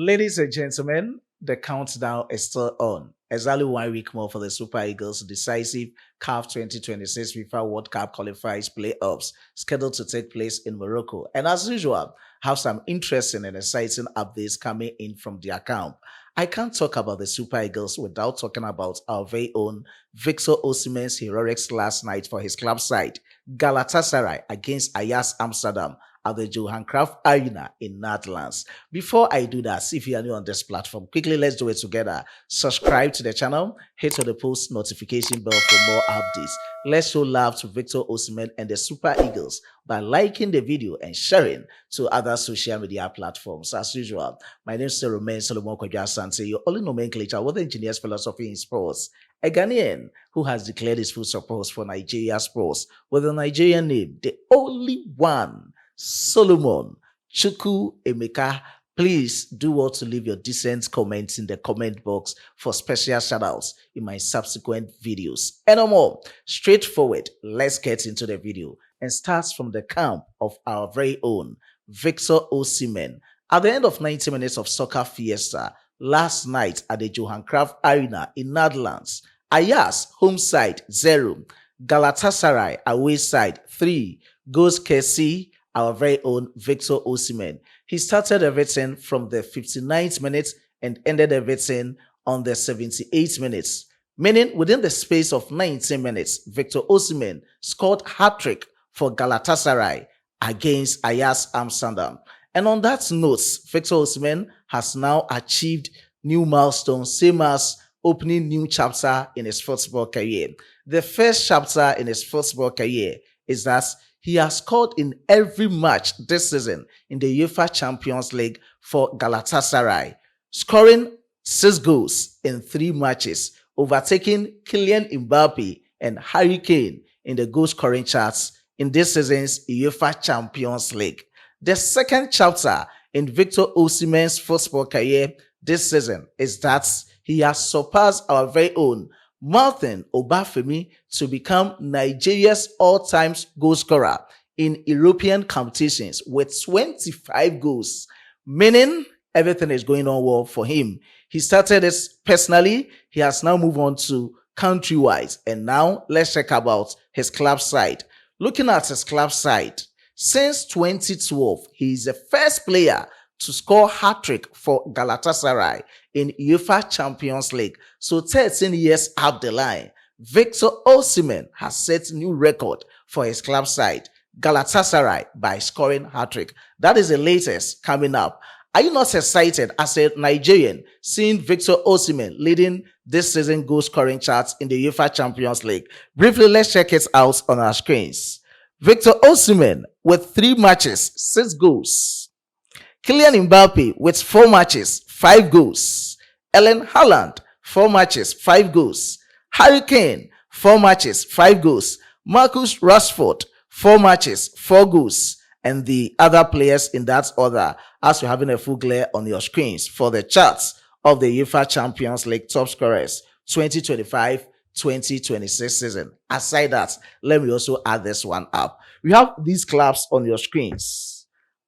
Ladies and gentlemen, the countdown is still on. Exactly 1 week more for the Super Eagles' decisive CAF 2026 FIFA World Cup qualifiers playoffs scheduled to take place in Morocco. And as usual, have some interesting and exciting updates coming in from their camp. I can't talk about the Super Eagles without talking about our very own Victor-Osimhen'S heroics last night for his club side, Galatasaray against Ajax Amsterdam at the Johan Cruyff Arena in Netherlands. Before I do that, if you are new on this platform, quickly let's do it together. Subscribe to the channel, hit on the post notification bell for more updates. Let's show love to Victor-Osimhen and the Super Eagles by liking the video and sharing to other social media platforms. As usual, my name still remains Solomon Kwadwo Asante, your only nomenclature with engineer's philosophy in sports. A Ghanaian who has declared his full support for Nigeria sports with a Nigerian name, the only one, Solomon Chukwu Emeka. Please do well to leave your decent comments in the comment box for special shoutouts in my subsequent videos. And no more, straightforward, let's get into the video and starts from the camp of our very own Victor-Osimhen. At the end of 90 minutes of soccer fiesta last night at the Johan Cruyff Arena in Netherlands, Ajax home side 0, Galatasaray away side 3, goes Kessie, our very own Victor-Osimhen. He started everything from the 59th minute and ended everything on the 78th minutes. Meaning, within the space of 19 minutes, Victor-Osimhen scored hat-trick for Galatasaray against Ajax Amsterdam. And on that note, Victor-Osimhen has now achieved new milestones, same as opening new chapter in his football career. The first chapter in his football career is that he has scored in every match this season in the UEFA Champions League for Galatasaray, scoring 6 goals in 3 matches, overtaking Kylian Mbappe and Harry Kane in the goal scoring charts in this season's UEFA Champions League. The second chapter in Victor-Osimhen's football career this season is that he has surpassed our very own Martin Obafemi to become Nigeria's all-time goal scorer in European competitions with 25 goals, meaning everything is going on well for him. He started this personally, he has now moved on to countrywide, and now let's check about his club side. Looking at his club side, since 2012, he is the first player to score hat-trick for Galatasaray in UEFA Champions League. So 13 years up the line, Victor-Osimhen has set new record for his club side, Galatasaray, by scoring hat-trick. That is the latest coming up. Are you not excited as a Nigerian seeing Victor-Osimhen leading this season goal scoring charts in the UEFA Champions League? Briefly, let's check it out on our screens. Victor-Osimhen with 3 matches, 6 goals. Kylian Mbappe with 4 matches, 5 goals. Erling Haaland, 4 matches, 5 goals. Harry Kane, 4 matches, 5 goals. Marcus Rashford, 4 matches, 4 goals. And the other players in that order, as you're having a full glare on your screens for the charts of the UEFA Champions League top scorers 2025-2026 season. Aside that, let me also add this one up. We have these clubs on your screens.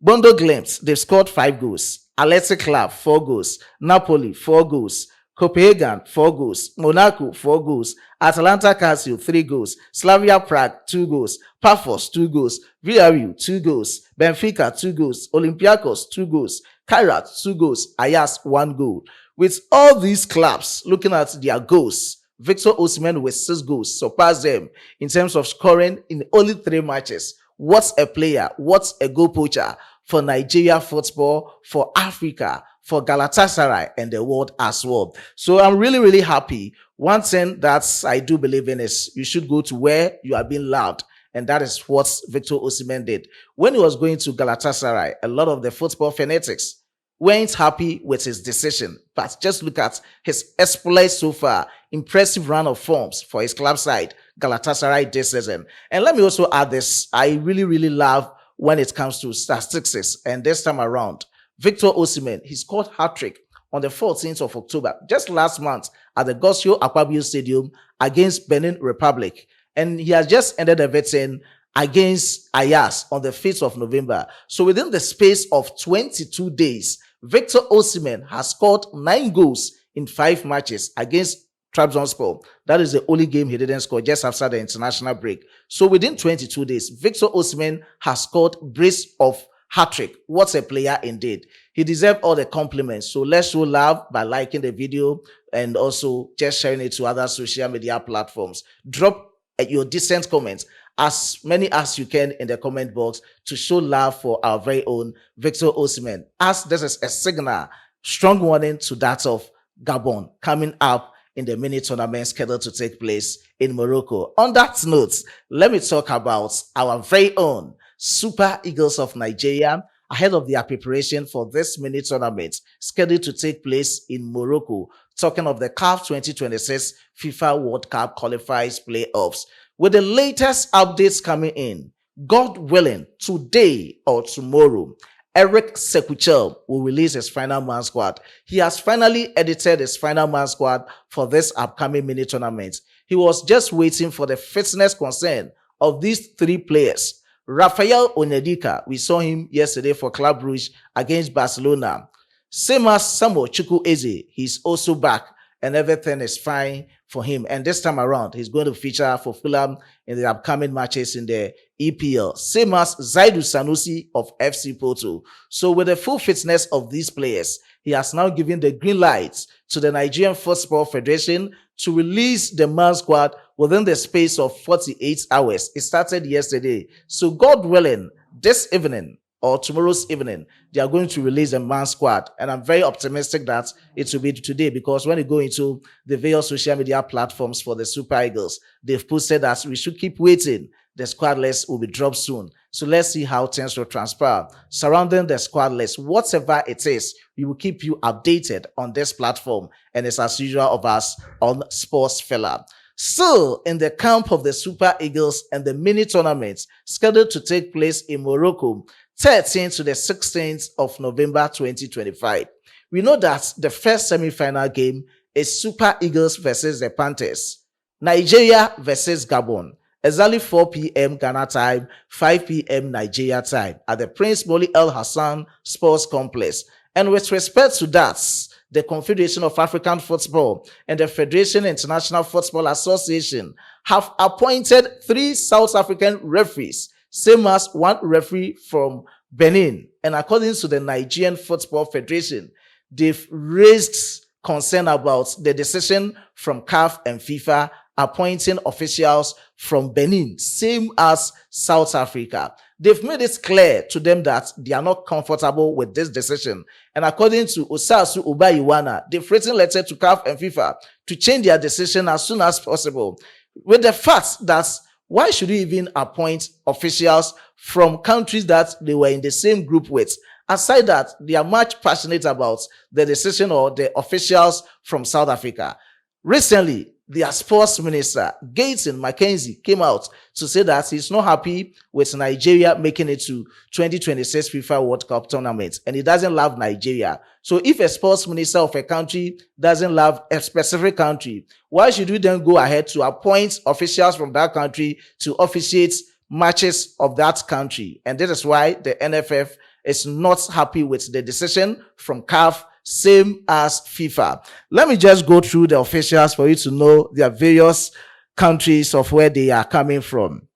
Bondo Glimt, they've scored 5 goals. Athletic Club, 4 goals. Napoli, 4 goals. Copenhagen, 4 goals. Monaco, 4 goals. Atalanta Castle, 3 goals. Slavia Prague, 2 goals. Pafos, 2 goals. Villarreal, 2 goals. Benfica, 2 goals. Olympiacos, 2 goals. Kairat, 2 goals. Ajax, 1 goal. With all these clubs looking at their goals, Victor-Osimhen with 6 goals surpassed them in terms of scoring in only 3 matches. What's a player? What's a goal poacher for Nigeria football, for Africa, for Galatasaray, and the world as well? So I'm really, really happy. One thing that I do believe in is you should go to where you are being loved. And that is what Victor-Osimhen did. When he was going to Galatasaray, a lot of the football fanatics weren't happy with his decision. But just look at his exploits so far. Impressive run of forms for his club side, Galatasaray this season. And let me also add this. I really, really love when it comes to statistics. And this time around, Victor-Osimhen, he scored hat-trick on the 14th of October, just last month, at the Gosio Akpabio Stadium against Benin Republic. And he has just ended everything against Ajax on the 5th of November. So within the space of 22 days, Victor Osimhen has scored 9 goals in 5 matches against Trabzonspor. That is the only game he didn't score just after the international break. So within 22 days, Victor Osimhen has scored brace of hat-trick. What a player indeed. He deserves all the compliments. So let's show love by liking the video and also just sharing it to other social media platforms. Drop your decent comments, as many as you can, in the comment box to show love for our very own Victor Osimhen, as this is a signal, strong warning to that of Gabon coming up in the mini tournament scheduled to take place in Morocco. On that note, let me talk about our very own Super Eagles of Nigeria ahead of their preparation for this mini tournament scheduled to take place in Morocco. Talking of the CAF 2026 FIFA World Cup qualifiers playoffs. With the latest updates coming in, God willing, today or tomorrow, Eric Sekuchel will release his final man squad. He has finally edited his final man squad for this upcoming mini tournament. He was just waiting for the fitness concern of these 3 players. Rafael Onyedika, we saw him yesterday for Club Brugge against Barcelona. Same as Samuel Chukwueze, he's also back and everything is fine for him. And this time around, he's going to feature for Fulham in the upcoming matches in the EPL. Same as Zaidu Sanusi of FC Porto. So with the full fitness of these players, he has now given the green light to the Nigerian Football Federation to release the man squad within the space of 48 hours. It started yesterday. So God willing, this evening or tomorrow's evening, they are going to release a man squad. And I'm very optimistic that it will be today, because when you go into the various social media platforms for the Super Eagles, they've posted that we should keep waiting. The squad list will be dropped soon. So let's see how things will transpire surrounding the squad list. Whatever it is, we will keep you updated on this platform. And it's as usual of us on Sports Fella. Still in the camp of the Super Eagles and the mini tournaments scheduled to take place in Morocco, 13th to the 16th of November 2025. We know that the first semi-final game is Super Eagles versus the Panthers. Nigeria versus Gabon. Exactly 4 p.m. Ghana time, 5 p.m. Nigeria time at the Prince Moulay El Hassan Sports Complex. And with respect to that, the Confederation of African Football and the Federation International Football Association have appointed 3 South African referees, same as 1 referee from Benin. And according to the Nigerian Football Federation, they've raised concern about the decision from CAF and FIFA appointing officials from Benin, same as South Africa. They've made it clear to them that they are not comfortable with this decision. And according to Osasu Ubayiwana, they've written a letter to CAF and FIFA to change their decision as soon as possible, with the fact that why should you even appoint officials from countries that they were in the same group with? Aside that, they are much passionate about the decision or the officials from South Africa. Recently, their sports minister, Gaten Mackenzie, came out to say that he's not happy with Nigeria making it to 2026 FIFA World Cup tournament, and he doesn't love Nigeria. So if a sports minister of a country doesn't love a specific country, why should we then go ahead to appoint officials from that country to officiate matches of that country? And this is why the NFF is not happy with the decision from CAF, same as FIFA. Let me just go through the officials for you to know their various countries of where they are coming from.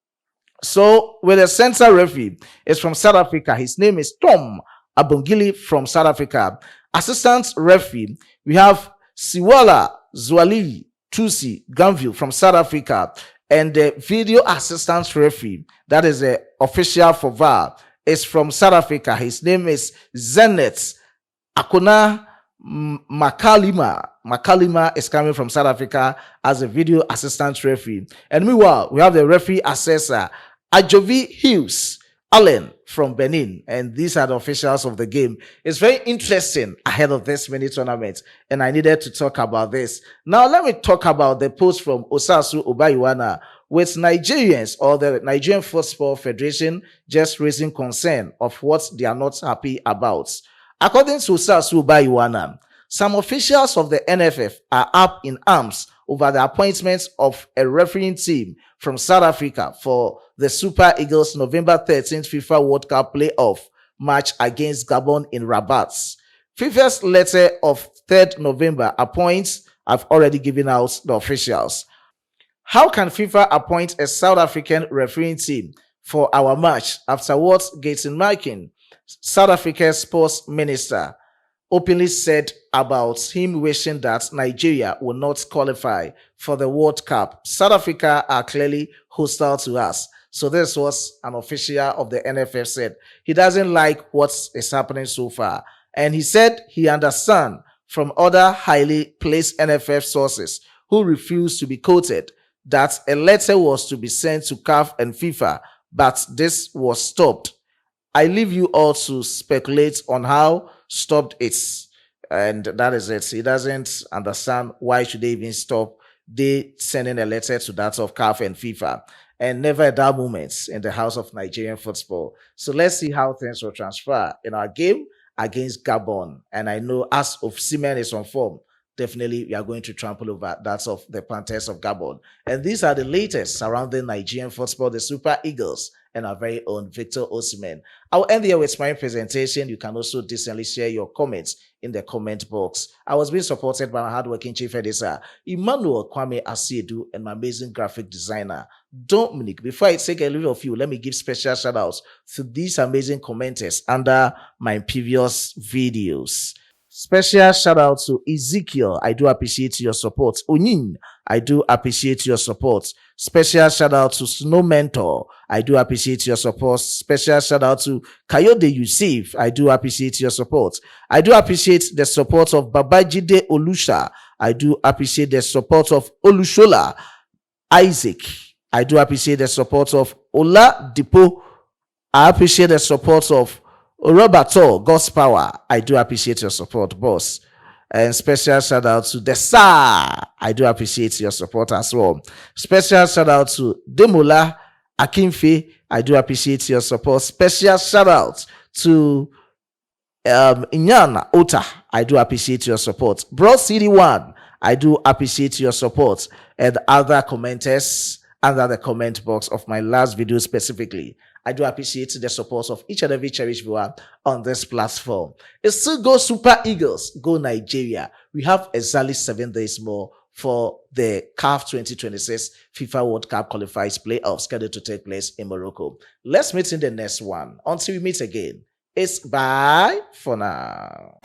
So with the center referee is from South Africa. His name is Tom Abongili from South Africa. Assistant referee, we have Siwala Zwali Tusi Gamville from South Africa. And the video assistant referee, that is the official for VAR, is from South Africa. His name is Zenith Akona Makalima. Makalima is coming from South Africa as a video assistant referee. And meanwhile, we have the referee assessor, Ajovi Hughes Allen from Benin. And these are the officials of the game. It's very interesting ahead of this mini tournament, and I needed to talk about this. Now, let me talk about the post from Osasu Ubayiwana, with Nigerians or the Nigerian Football Federation just raising concern of what they are not happy about. According to Osasu Ubayiwana, some officials of the NFF are up in arms over the appointment of a refereeing team from South Africa for the Super Eagles November 13th FIFA World Cup playoff match against Gabon in Rabat. FIFA's letter of 3rd November appoints, I've already given out the officials. How can FIFA appoint a South African refereeing team for our match after what Gaten Markin, South Africa's sports minister, openly said about him wishing that Nigeria will not qualify for the World Cup? South Africa are clearly hostile to us. So this was an official of the NFF said he doesn't like what is happening so far. And he said he understands from other highly placed NFF sources who refused to be quoted that a letter was to be sent to CAF and FIFA, but this was stopped. I leave you all to speculate on how stopped it. And that is it. He doesn't understand why should they even stop they sending a letter to that of CAF and FIFA. And never a dull moment in the house of Nigerian football. So let's see how things will transfer in our game against Gabon. And I know as Osimhen is on form, definitely we are going to trample over that of the Panthers of Gabon. And these are the latest surrounding Nigerian football, the Super Eagles, and our very own Victor Osimhen. I'll end here with my presentation. You can also decently share your comments in the comment box. I was being supported by my hardworking chief editor, Emmanuel Kwame Asiedu, and my amazing graphic designer, Dominic. Before I take a leave of you, let me give special shout outs to these amazing commenters under my previous videos. Special shout out to Ezekiel. I do appreciate your support. Onin, I do appreciate your support. Special shout out to Snow Mentor. I do appreciate your support. Special shout out to Kayode Yusuf. I do appreciate your support. I do appreciate the support of Babajide Olusha. I do appreciate the support of Olushola Isaac. I do appreciate the support of Ola Dipo. I appreciate the support of Roberto, God's power. I do appreciate your support, boss. And special shout out to the Star. I do appreciate your support as well. Special shout out to Demola Akinfe. I do appreciate your support. Special shout out to Inyana Ota. I do appreciate your support. Bro City One. I do appreciate your support. And other commenters under the comment box of my last video specifically. I do appreciate the support of each and every cherished viewer on this platform. It still go Super Eagles, go Nigeria. We have exactly 7 days more for the CAF 2026 FIFA World Cup qualifiers playoffs scheduled to take place in Morocco. Let's meet in the next one. Until we meet again, it's bye for now.